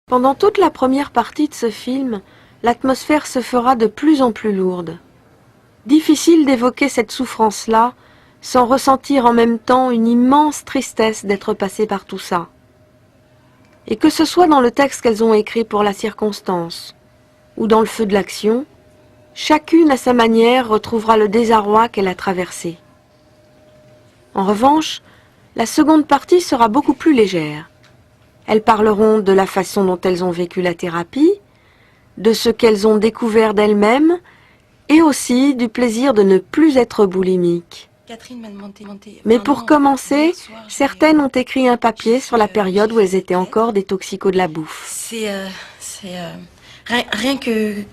Pendant toute la première partie de ce film, l'atmosphère se fera de plus en plus lourde. Difficile d'évoquer cette souffrance-là sans ressentir en même temps une immense tristesse d'être passé par tout ça. Et que ce soit dans le texte qu'elles ont écrit pour la circonstance ou dans le feu de l'action, chacune à sa manière retrouvera le désarroi qu'elle a traversé. En revanche, la seconde partie sera beaucoup plus légère. Elles parleront de la façon dont elles ont vécu la thérapie, de ce qu'elles ont découvert d'elles-mêmes, et aussi du plaisir de ne plus être boulimiques. Mais pour commencer, certaines ont écrit un papier sur la période où elles étaient encore des toxicos de la bouffe. Rien que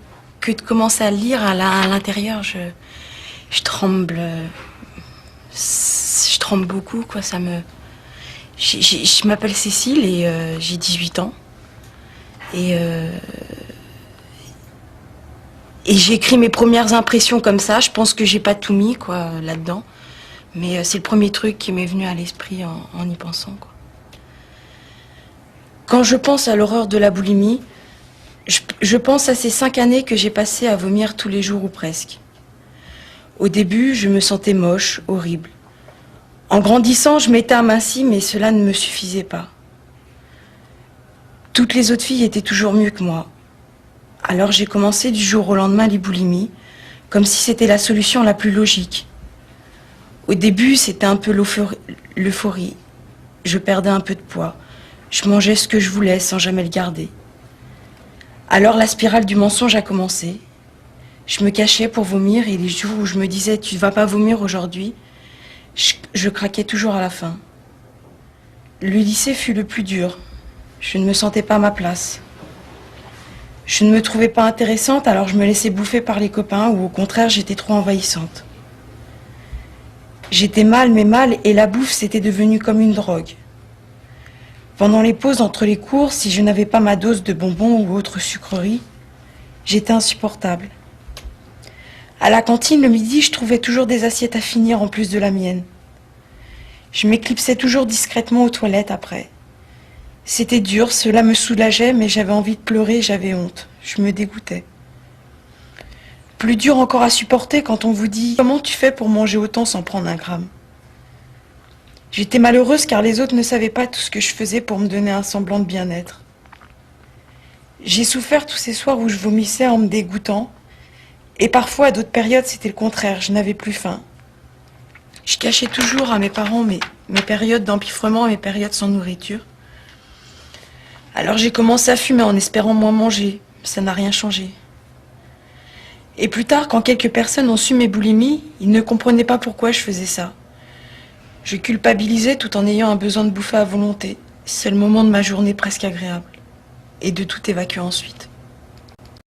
de commencer à lire à l'intérieur, je tremble. Je tremble beaucoup, quoi. Je m'appelle Cécile et j'ai 18 ans. Et j'ai écrit mes premières impressions comme ça. Je pense que j'ai pas tout mis, quoi, là-dedans. Mais c'est le premier truc qui m'est venu à l'esprit en y pensant, quoi. Quand je pense à l'horreur de la boulimie, je pense à ces 5 années que j'ai passées à vomir tous les jours ou presque. Au début, je me sentais moche, horrible. En grandissant, je m'étais amincie, mais cela ne me suffisait pas. Toutes les autres filles étaient toujours mieux que moi. Alors j'ai commencé du jour au lendemain les boulimies, comme si c'était la solution la plus logique. Au début, c'était un peu l'euphorie. Je perdais un peu de poids. Je mangeais ce que je voulais sans jamais le garder. Alors la spirale du mensonge a commencé. Je me cachais pour vomir et les jours où je me disais « tu ne vas pas vomir aujourd'hui », je craquais toujours à la fin. Le lycée fut le plus dur. Je ne me sentais pas à ma place. Je ne me trouvais pas intéressante, alors je me laissais bouffer par les copains ou au contraire j'étais trop envahissante. J'étais mal, mais mal, et la bouffe c'était devenu comme une drogue. Pendant les pauses entre les cours, si je n'avais pas ma dose de bonbons ou autres sucreries, j'étais insupportable. À la cantine, le midi, je trouvais toujours des assiettes à finir en plus de la mienne. Je m'éclipsais toujours discrètement aux toilettes après. C'était dur, cela me soulageait, mais j'avais envie de pleurer, j'avais honte. Je me dégoûtais. Plus dur encore à supporter quand on vous dit « Comment tu fais pour manger autant sans prendre un gramme ?» J'étais malheureuse car les autres ne savaient pas tout ce que je faisais pour me donner un semblant de bien-être. J'ai souffert tous ces soirs où je vomissais en me dégoûtant. Et parfois, à d'autres périodes, c'était le contraire, je n'avais plus faim. Je cachais toujours à mes parents mes périodes d'empiffrement, mes périodes sans nourriture. Alors j'ai commencé à fumer en espérant moins manger. Ça n'a rien changé. Et plus tard, quand quelques personnes ont su mes boulimies, ils ne comprenaient pas pourquoi je faisais ça. Je culpabilisais tout en ayant un besoin de bouffer à volonté. C'est le moment de ma journée presque agréable. Et de tout évacuer ensuite.